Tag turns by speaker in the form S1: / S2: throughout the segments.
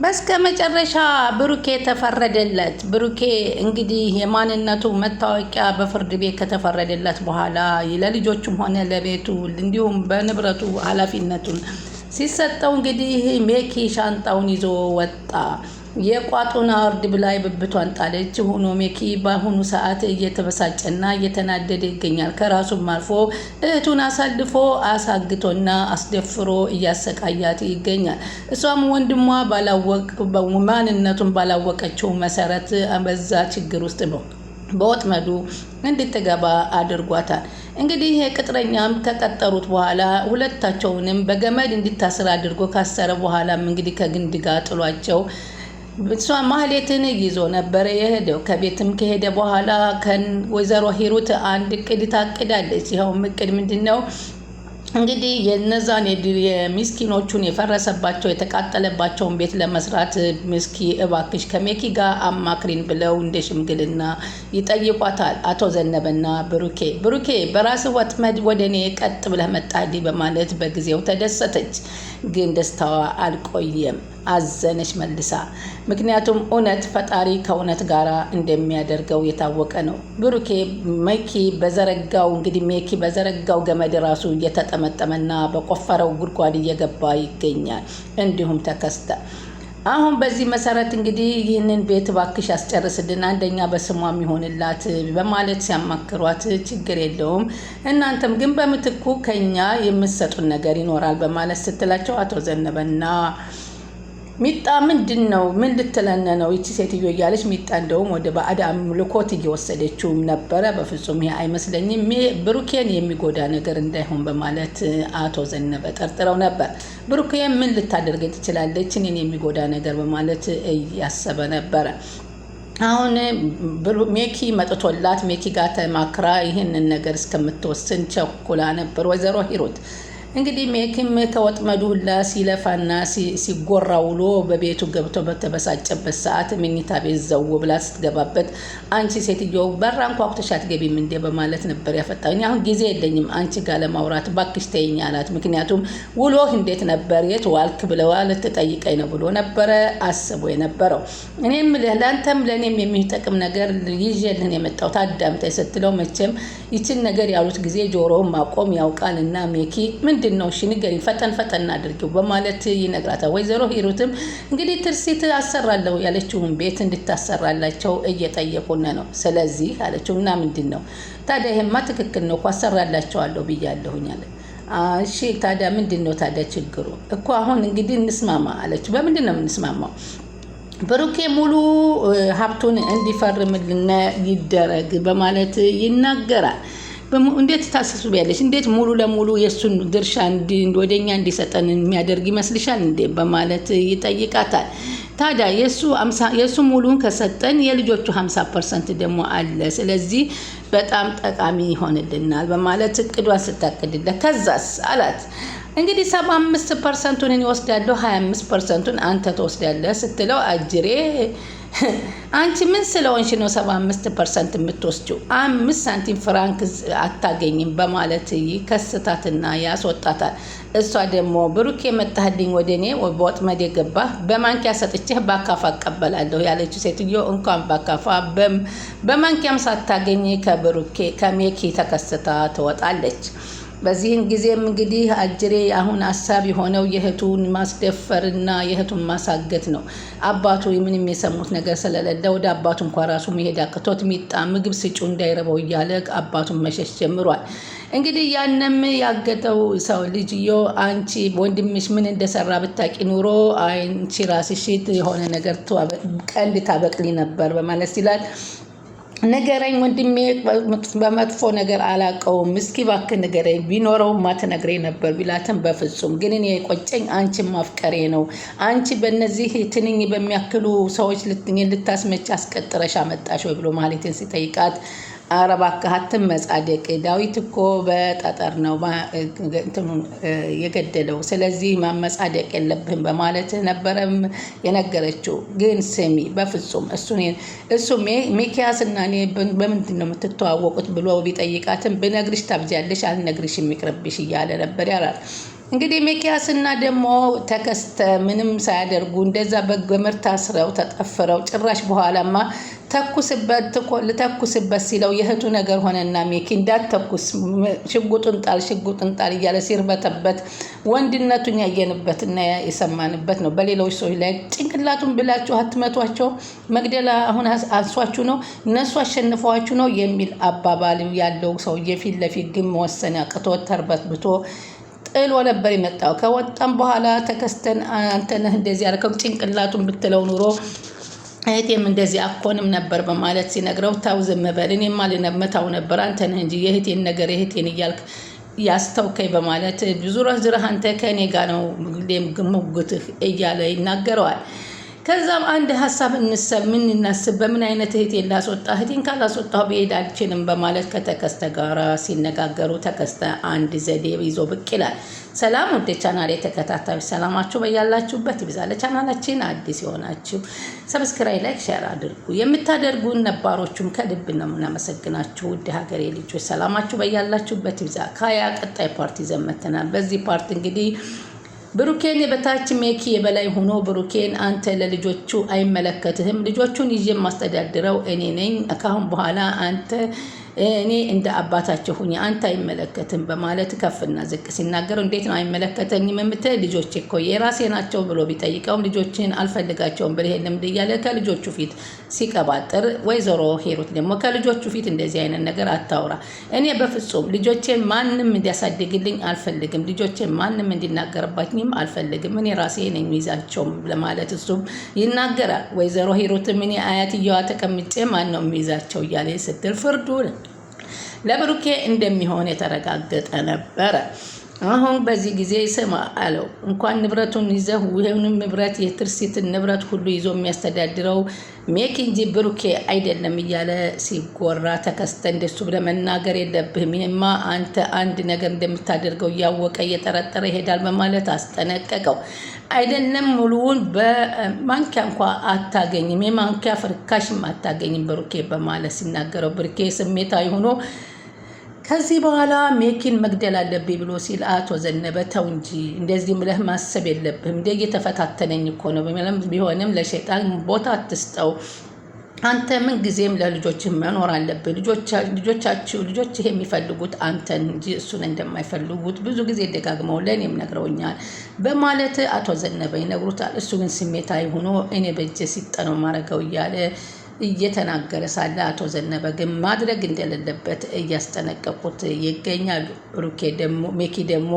S1: በስከ መጨረሻ ብሩኬ ተፈረደለት። ብሩኬ እንግዲህ የማንነቱ መታወቂያ በፍርድ ቤት ከተፈረደለት በኋላ ለልጆቹም ሆነ ለቤቱ እንዲሁም በንብረቱ ኃላፊነቱን ሲሰጠው እንግዲህ ሜኪ ሻንጣውን ይዞ ወጣ። የቋጡን አውርድ ብላ ብብቷን ጣለች። ሆኖ ሜኪ በአሁኑ ሰዓት እየተበሳጨና እየተናደደ ይገኛል። ከራሱም አልፎ እህቱን አሳልፎ አሳግቶና አስደፍሮ እያሰቃያት ይገኛል። እሷም ወንድሟ ማንነቱን ባላወቀችው መሰረት በዛ ችግር ውስጥ ነው በወጥመዱ እንድትገባ አድርጓታል። እንግዲህ ቅጥረኛም ከቀጠሩት በኋላ ሁለታቸውንም በገመድ እንዲታስር አድርጎ ካሰረ በኋላም እንግዲህ ከግንድ ጋር ጥሏቸው እሷ ማህሌትን ይዞ ነበር የሄደው። ከቤትም ከሄደ በኋላ ወይዘሮ ሂሩት አንድ እቅድ ታቅዳለች። ይኸውም እቅድ ምንድን ነው? እንግዲህ የነዛን የሚስኪኖቹን የፈረሰባቸው የተቃጠለባቸውን ቤት ለመስራት ምስኪ እባክሽ ከሜኪ ጋር አማክሪን ብለው እንደ ሽምግልና ይጠይቋታል። አቶ ዘነበና ብሩኬ በራስ ወጥመድ ወደ እኔ ቀጥ ብለህ መጣልኝ በማለት በጊዜው ተደሰተች። ግን ደስታዋ አልቆየም፣ አዘነች መልሳ። ምክንያቱም እውነት ፈጣሪ ከእውነት ጋር እንደሚያደርገው የታወቀ ነው። ሜኪ በዘረጋው ገመድ ራሱ እየተጠመጠመና በቆፈረው ጉድጓድ እየገባ ይገኛል። እንዲሁም ተከስተ አሁን በዚህ መሰረት እንግዲህ ይህንን ቤት ባክሽ አስጨርስልን፣ አንደኛ በስሟ የሚሆንላት በማለት ሲያማክሯት ችግር የለውም እናንተም ግን በምትኩ ከኛ የምትሰጡን ነገር ይኖራል በማለት ስትላቸው አቶ ዘነበና ሚጣ ምንድን ነው? ምን ልትለን ነው ይቺ ሴትዮ እያለች ሚጣ እንደውም ወደ ባዕድ አምልኮት እየወሰደችውም ነበረ። በፍጹም ይሄ አይመስለኝም፣ ብሩኬን የሚጎዳ ነገር እንዳይሆን በማለት አቶ ዘነበ ጠርጥረው ነበር። ብሩኬን ምን ልታደርግ ትችላለች እኔን የሚጎዳ ነገር በማለት እያሰበ ነበረ። አሁን ሜኪ መጥቶላት ሜኪ ጋር ተማክራ ይህንን ነገር እስከምትወስን ቸኩላ ነበር ወይዘሮ ሂሩት። እንግዲህ ሜኪም ከወጥመዱ ሁላ ሲለፋና ሲጎራ ውሎ በቤቱ ገብቶ በተበሳጨበት ሰዓት መኝታ ቤት ዘው ብላ ስትገባበት አንቺ ሴትዮ በራን ኳኩተሽ አትገቢም እንዴ በማለት ነበር ያፈጣኝ። አሁን ጊዜ የለኝም አንቺ ጋር ለማውራት ባክሽ ተይኝ አላት። ምክንያቱም ውሎህ እንዴት ነበር የት ዋልክ ብለዋ ልትጠይቀኝ ነው ብሎ ነበረ አስቦ የነበረው። እኔም ለአንተም ለእኔም የሚጠቅም ነገር ይዤልህን የመጣሁት አዳምጠኝ ስትለው መቼም ይችን ነገር ያሉት ጊዜ ጆሮውን ማቆም ያውቃል እና ሜኪ ምንድን ነው? እሺ ንገሪኝ፣ ፈጠን አድርጊው በማለት ይነግራታል። ወይዘሮ ሂሩትም እንግዲህ ትርሲት አሰራለሁ ያለችውን ቤት እንድታሰራላቸው እየጠየቁን ነው። ስለዚህ አለችው እና ምንድን ነው ታዲያ? ይሄማ ትክክል ነው እኮ አሰራላቸዋለሁ ብያለሁኝ አለ። እሺ ታዲያ ምንድን ነው ታዲያ ችግሩ? እኮ አሁን እንግዲህ እንስማማ አለችው። በምንድን ነው የምንስማማው? ብሩኬ ሙሉ ሀብቱን እንዲፈርምልን ይደረግ በማለት ይናገራል። እንዴት ታስቢያለሽ? እንዴት ሙሉ ለሙሉ የሱን ድርሻ ወደኛ እንዲሰጠን የሚያደርግ ይመስልሻል እንዴ በማለት ይጠይቃታል። ታዲያ የሱ ሙሉን ከሰጠን የልጆቹ 50% ደግሞ አለ። ስለዚህ በጣም ጠቃሚ ይሆንልናል በማለት እቅዷን ስታቅድለት ከዛስ አላት። እንግዲህ 75%ን እኔ ወስዳለሁ 25%ን አንተ ትወስዳለህ ስትለው አጅሬ አንቺ ምን ስለሆንሽ ነው 75% የምትወስጂው? 5 ሳንቲም ፍራንክ አታገኝም በማለት ይከስታትና ያስወጣታል። እሷ ደግሞ ብሩኬ መጣህልኝ ወደ እኔ በወጥመድ የገባህ በማንኪያ ሰጥቼህ ባካፋ እቀበላለሁ ያለችው ሴትዮ እንኳን ባካፋ በማንኪያም ሳታገኝ ከሜኪ ተከስታ ትወጣለች። በዚህን ጊዜም እንግዲህ አጅሬ አሁን ሀሳብ የሆነው የእህቱን ማስደፈርና የእህቱን ማሳገት ነው። አባቱ ምንም የሰሙት ነገር ስለሌለ ወደ አባቱ እንኳ ራሱ መሄድ አቅቶት ሚጣ ምግብ ስጩ እንዳይረበው እያለ አባቱን መሸሽ ጀምሯል። እንግዲህ ያንም ያገተው ሰው ልጅዮ አንቺ ወንድምሽ ምን እንደሰራ ብታቂ ኑሮ አንቺ ራስሽ የሆነ ነገር ቀንድ ታበቅሊ ነበር በማለት ይላል። ንገረኝ ወንድሜ በመጥፎ ነገር አላቀውም፣ እስኪ እባክህ ንገረኝ፣ ቢኖረውማ ትነግረኝ ነበር ቢላትም በፍጹም ግን እኔ የቆጨኝ አንቺን ማፍቀሬ ነው። አንቺ በእነዚህ ትንኝ በሚያክሉ ሰዎች ልታስመች አስቀጥረሽ አመጣሽ ወይ ብሎ ማለትን ሲጠይቃት ኧረ እባክህ አትመጻደቅ፣ ዳዊት እኮ በጠጠር ነው የገደለው፣ ስለዚህ ማመጻደቅ የለብህም በማለት ነበረም የነገረችው። ግን ስሚ በፍጹም እሱ ሚኪያስና እኔ በምንድን ነው የምትተዋወቁት ብሎ ቢጠይቃትም ብነግርሽ ታብጃለሽ፣ አልነግርሽም ይቅርብሽ እያለ ነበር ያላት። እንግዲህ ሚኪያስና ደግሞ ተከስተ ምንም ሳያደርጉ እንደዛ በገመድ ታስረው ተጠፍረው ጭራሽ በኋላማ ልተኩስበት ሲለው የእህቱ ነገር ሆነና ሚኪ እንዳትተኩስ ሽጉጡን ጣል እያለ ሲርበተበት ወንድነቱን ያየንበትና የሰማንበት ነው። በሌሎች ሰዎች ላይ ጭንቅላቱን ብላችሁ አትመቷቸው፣ መግደላ አሁን አንሷችሁ ነው እነሱ አሸንፈዋችሁ ነው የሚል አባባል ያለው ሰውዬ ፊት ለፊት ግን መወሰን አቅቶት ተርበትብቶ ጥሎ ነበር የመጣው። ከወጣም በኋላ ተከስተን አንተ ነህ እንደዚህ ያልከው ጭንቅላቱን ብትለው ኑሮ እህቴም እንደዚህ አኮንም ነበር በማለት ሲነግረው ታው ዝም በል እኔማ ልመታው ነበር አንተ ነህ እንጂ የእህቴን ነገር የእህቴን እያልክ ያስተውከኝ በማለት ብዙ ረዝረህ አንተ ከእኔ ጋር ነው ሙግትህ እያለ ይናገረዋል። ከዛም አንድ ሀሳብ ምን እናስብ በምን አይነት እህቴን ላስወጣ እህቴን ካላስወጣሁ ብሄድ አልችልም በማለት ከተከስተ ጋራ ሲነጋገሩ ተከስተ አንድ ዘዴ ይዞ ብቅ ይላል። ሰላም ወደ ቻናሌ ተከታታዮች ሰላማችሁ በያላችሁበት ይብዛ። ለቻናላችን አዲስ የሆናችሁ ሰብስክራይብ፣ ላይክ፣ ሼር አድርጉ። የምታደርጉን ነባሮቹም ከልብ ነው የምናመሰግናችሁ። ውድ ሀገሬ ልጆች ሰላማችሁ በያላችሁበት ይብዛ። ከያ ቀጣይ ፓርቲ ዘመተናል። በዚህ ፓርቲ እንግዲህ ብሩኬን የበታች ሜኪ የበላይ ሆኖ ብሩኬን አንተ ለልጆቹ አይመለከትህም፣ ልጆቹን ይዤ ማስተዳድረው እኔ ነኝ፣ ካሁን በኋላ አንተ እኔ እንደ አባታቸው ሁኚ አንተ አይመለከትም በማለት ከፍና ዝቅ ሲናገረው እንዴት ነው አይመለከተኝም የምትል ልጆች እኮ የራሴ ናቸው ብሎ ቢጠይቀውም ልጆችን አልፈልጋቸውም ብለህ ልምድ እያለ ከልጆቹ ፊት ሲቀባጥር ወይዘሮ ሄሩት ደግሞ ከልጆቹ ፊት እንደዚህ አይነት ነገር አታውራ፣ እኔ በፍጹም ልጆቼን ማንም እንዲያሳድግልኝ አልፈልግም፣ ልጆቼን ማንም እንዲናገርባኝም አልፈልግም፣ እኔ ራሴ ነኝ የሚይዛቸውም ለማለት እሱም ይናገራል። ወይዘሮ ሄሩትም እኔ አያትየዋ ተቀምጬ ማን ነው የሚይዛቸው እያለ ስትል ፍርዱ ለብሩኬ እንደሚሆን የተረጋገጠ ነበረ። አሁን በዚህ ጊዜ ስማ አለው እንኳን ንብረቱን ይዘህ ይሄንን ንብረት የትርሲትን ንብረት ሁሉ ይዞ የሚያስተዳድረው ሜኪ እንጂ ብሩኬ አይደለም እያለ ሲጎራ ተከስተ እንደሱ ብለህ መናገር የለብህም፣ ይሄማ አንተ አንድ ነገር እንደምታደርገው እያወቀ እየጠረጠረ ይሄዳል በማለት አስጠነቀቀው። አይደለም ሙሉውን በማንኪያ እንኳ አታገኝም፣ የማንኪያ ፍርካሽም አታገኝም ብሩኬ በማለት ሲናገረው ብሩኬ ስሜታዊ ሆኖ ከዚህ በኋላ ሜኪን መግደል አለብኝ ብሎ ሲል አቶ ዘነበ ተው እንጂ እንደዚህ ብለህ ማሰብ የለብህም፣ እንደ እየተፈታተነኝ እኮ ነው፣ ቢሆንም ለሸይጣን ቦታ አትስጠው፣ አንተ ምን ጊዜም ለልጆችህ መኖር አለብህ፣ ልጆችህ የሚፈልጉት አንተን እንጂ እሱን እንደማይፈልጉት ብዙ ጊዜ ደጋግመው ለእኔም ነግረውኛል በማለት አቶ ዘነበ ይነግሩታል። እሱ ግን ስሜታዊ ሆኖ እኔ በእጄ ሲጠነው ማድረገው እያለ እየተናገረ ሳለ አቶ ዘነበ ግን ማድረግ እንደሌለበት እያስጠነቀቁት ይገኛሉ። ሜኪ ደግሞ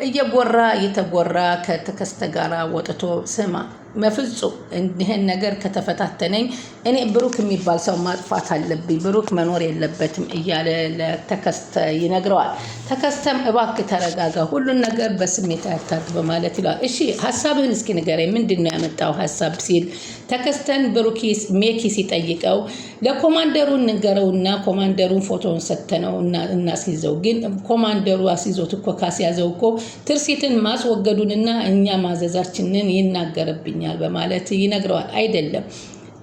S1: እየተጎራ ከተከስተ ጋራ ወጥቶ ስማ በፍጹም እንዲህን ነገር ከተፈታተነኝ እኔ ብሩክ የሚባል ሰው ማጥፋት አለብኝ፣ ብሩክ መኖር የለበትም እያለ ለተከስተ ይነግረዋል። ተከስተም እባክህ ተረጋጋ፣ ሁሉን ነገር በስሜት አያታርግ በማለት ይለዋል። እሺ ሀሳብህን እስኪ ንገረኝ፣ ምንድን ነው ያመጣው ሀሳብ ሲል ተከስተን ብሩክ ሜኪ ሲጠይቀው ለኮማንደሩ ንገረውና ኮማንደሩን ፎቶውን ሰተነው እናስይዘው፣ ግን ኮማንደሩ አስይዞት እኮ ካስያዘው እኮ ትርሲትን ማስወገዱንና እኛ ማዘዛችንን ይናገርብኛል በማለት ይነግረዋል። አይደለም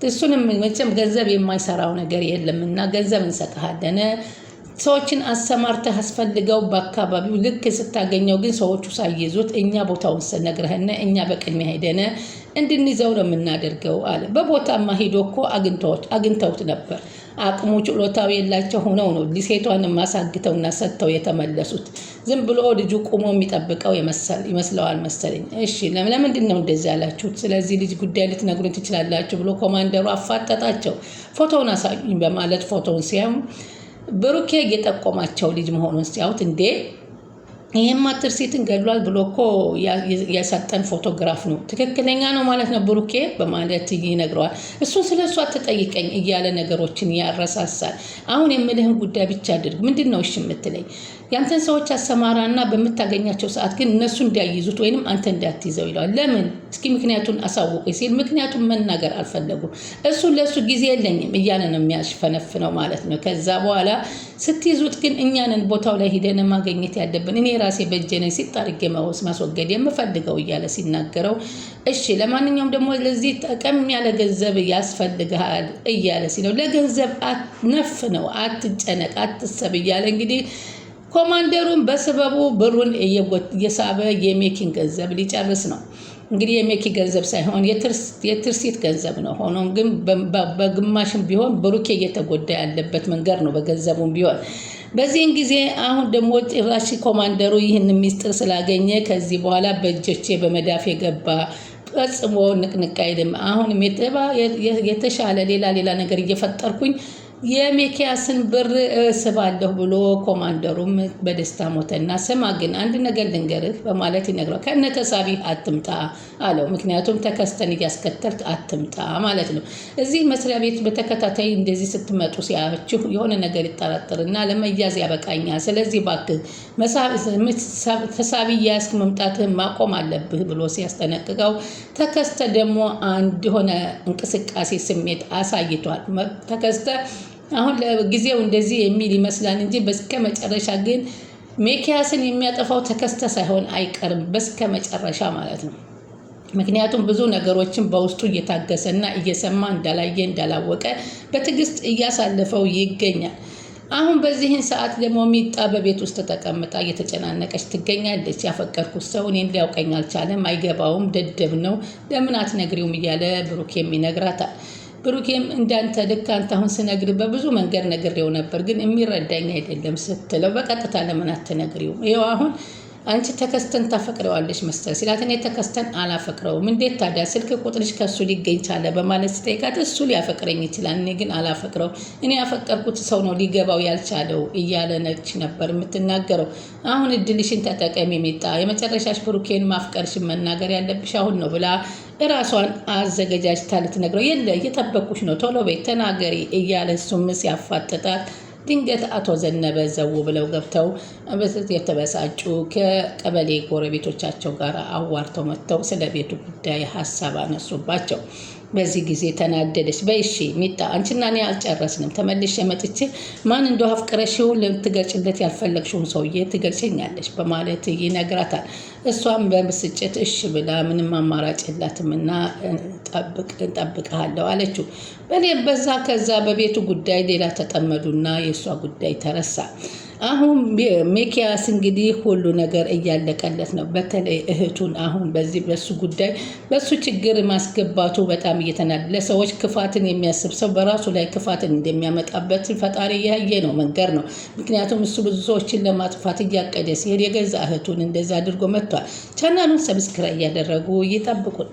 S1: እሱንም መቼም ገንዘብ የማይሰራው ነገር የለምና ገንዘብ እንሰጥሃለን፣ ሰዎችን አሰማርተህ አስፈልገው በአካባቢው ልክ ስታገኘው ግን ሰዎቹ ሳይይዙት እኛ ቦታውን ነግረህነ እኛ በቅድሚያ ሄደነ እንድንይዘው ነው የምናደርገው አለ። በቦታማ ሂዶ እኮ አግኝተውት ነበር። አቅሙ ችሎታው የላቸው ሆነው ነው ሊሴቷን ማሳግተውና ሰጥተው የተመለሱት። ዝም ብሎ ልጁ ቁሞ የሚጠብቀው ይመስለዋል መሰለኝ። እሺ ለምንድን ነው እንደዚህ ያላችሁት? ስለዚህ ልጅ ጉዳይ ልትነግሩን ትችላላችሁ ብሎ ኮማንደሩ አፋጠጣቸው። ፎቶውን አሳዩኝ በማለት ፎቶውን ሲያዩ ብሩኬ እየጠቆማቸው ልጅ መሆኑን ሲያዩት እንዴ ይሄማ ትርሲትን ገድሏል ብሎ እኮ የሰጠን ፎቶግራፍ ነው፣ ትክክለኛ ነው ማለት ነው ብሩኬ በማለት ይነግረዋል። እሱን ስለ እሱ አትጠይቀኝ እያለ ነገሮችን ያረሳሳል። አሁን የምልህን ጉዳይ ብቻ አድርግ። ምንድን ነው እሺ የምትለኝ? ያንተን ሰዎች አሰማራና በምታገኛቸው ሰዓት ግን እነሱ እንዲያይዙት ወይንም አንተ እንዳትይዘው ይለዋል። ለምን እስኪ ምክንያቱን አሳውቀኝ ሲል ምክንያቱም መናገር አልፈለጉም። እሱ ለእሱ ጊዜ የለኝም እያለ ነው የሚያሽፈነፍነው ማለት ነው። ከዛ በኋላ ስትይዙት ግን እኛንን ቦታው ላይ ሂደን ማግኘት ያለብን፣ እኔ ራሴ በእጄ ሲጣርጌ ማስወገድ የምፈልገው እያለ ሲናገረው እሺ ለማንኛውም ደግሞ ለዚህ ጠቀም ያለ ገንዘብ ያስፈልግሃል እያለ ሲለው ለገንዘብ ነፍ ነው አትጨነቅ አትሰብ እያለ እንግዲህ ኮማንደሩን በስበቡ ብሩን እየሳበ የሜኪን ገንዘብ ሊጨርስ ነው። እንግዲህ የሜኪ ገንዘብ ሳይሆን የትርሲት ገንዘብ ነው። ሆኖም ግን በግማሽም ቢሆን ብሩኬ እየተጎዳ ያለበት መንገድ ነው፣ በገንዘቡም ቢሆን። በዚህን ጊዜ አሁን ደግሞ ጭራሽ ኮማንደሩ ይህን ሚስጥር ስላገኘ ከዚህ በኋላ በእጆቼ በመዳፍ የገባ ፈጽሞ ንቅንቅ አይልም። አሁንም የተሻለ ሌላ ነገር እየፈጠርኩኝ የሚኪያስን ብር ስባለሁ ብሎ ኮማንደሩም በደስታ ሞተና፣ ስማ ግን አንድ ነገር ልንገርህ በማለት ይነግረዋል። ከነተሳቢ አትምጣ አለው። ምክንያቱም ተከስተን እያስከተልክ አትምጣ ማለት ነው። እዚህ መስሪያ ቤት በተከታታይ እንደዚህ ስትመጡ ሲያችሁ የሆነ ነገር ይጠራጠርና ለመያዝ ያበቃኛል። ስለዚህ እባክህ ተሳቢ እያያዝክ መምጣትህን ማቆም አለብህ ብሎ ሲያስጠነቅቀው፣ ተከስተ ደግሞ አንድ የሆነ እንቅስቃሴ ስሜት አሳይቷል። ተከስተ አሁን ለጊዜው እንደዚህ የሚል ይመስላል እንጂ በስከ መጨረሻ ግን ሚኪያስን የሚያጠፋው ተከስተ ሳይሆን አይቀርም፣ በስከ መጨረሻ ማለት ነው። ምክንያቱም ብዙ ነገሮችን በውስጡ እየታገሰና እየሰማ እንዳላየ እንዳላወቀ በትዕግስት እያሳለፈው ይገኛል። አሁን በዚህን ሰዓት ደግሞ ሚጣ በቤት ውስጥ ተቀምጣ እየተጨናነቀች ትገኛለች። ያፈቀርኩት ሰው እኔን ሊያውቀኝ አልቻለም፣ አይገባውም፣ ደደብ ነው፣ ለምን አትነግሪውም እያለ ብሩኬም ይነግራታል። ብሩኬም እንዳንተ ልክ አንተ አሁን ስነግር በብዙ መንገድ ነግሬው ነበር፣ ግን የሚረዳኝ አይደለም ስትለው፣ በቀጥታ ለምን አትነግሪውም? ይኸው አሁን አንቺ ተከስተን ታፈቅረዋለች መሰል ሲላት፣ እኔ ተከስተን አላፈቅረውም። እንዴት ታዲያ ስልክ ቁጥርሽ ከሱ ሊገኝ ቻለ? በማለት ሲጠይቃት፣ እሱ ሊያፈቅረኝ ይችላል፣ እኔ ግን አላፈቅረው፣ እኔ ያፈቀርኩት ሰው ነው ሊገባው ያልቻለው እያለ ነች ነበር የምትናገረው። አሁን እድልሽን ተጠቀሚ ሚጣ፣ የመጨረሻሽ ብሩኬን ማፍቀርሽን መናገር ያለብሽ አሁን ነው ብላ እራሷን አዘገጃጅታ ልትነግረው፣ የለ እየጠበኩሽ ነው ቶሎ በይ ተናገሪ እያለ እሱም ሲያፋጥጣት፣ ድንገት አቶ ዘነበ ዘው ብለው ገብተው የተበሳጩ ከቀበሌ ጎረቤቶቻቸው ጋር አዋርተው መጥተው ስለ ቤቱ ጉዳይ ሀሳብ አነሱባቸው። በዚህ ጊዜ ተናደደች። በይሺ ሚጣ አንቺና እኔ አልጨረስንም፣ ተመልሼ መጥቼ ማን እንደው አፍቅረሽው ልትገልጭለት ያልፈለግሽውን ሰውዬ ትገልጭኛለች በማለት ይነግራታል። እሷም በብስጭት እሺ ብላ ምንም አማራጭ የላትምና እንጠብቅሃለሁ አለችው። በዛ ከዛ በቤቱ ጉዳይ ሌላ ተጠመዱና የእሷ ጉዳይ ተረሳ። አሁን ሚኪያስ እንግዲህ ሁሉ ነገር እያለቀለት ነው። በተለይ እህቱን አሁን በሱ ጉዳይ በሱ ችግር ማስገባቱ በጣም እየተናደደ፣ ለሰዎች ክፋትን የሚያስብ ሰው በራሱ ላይ ክፋትን እንደሚያመጣበት ፈጣሪ ያየ ነው መንገር ነው። ምክንያቱም እሱ ብዙ ሰዎችን ለማጥፋት እያቀደ ሲሄድ የገዛ እህቱን እንደዛ አድርጎ መጥቷል። ቻናሉን ሰብስክራይብ እያደረጉ ይጠብቁን።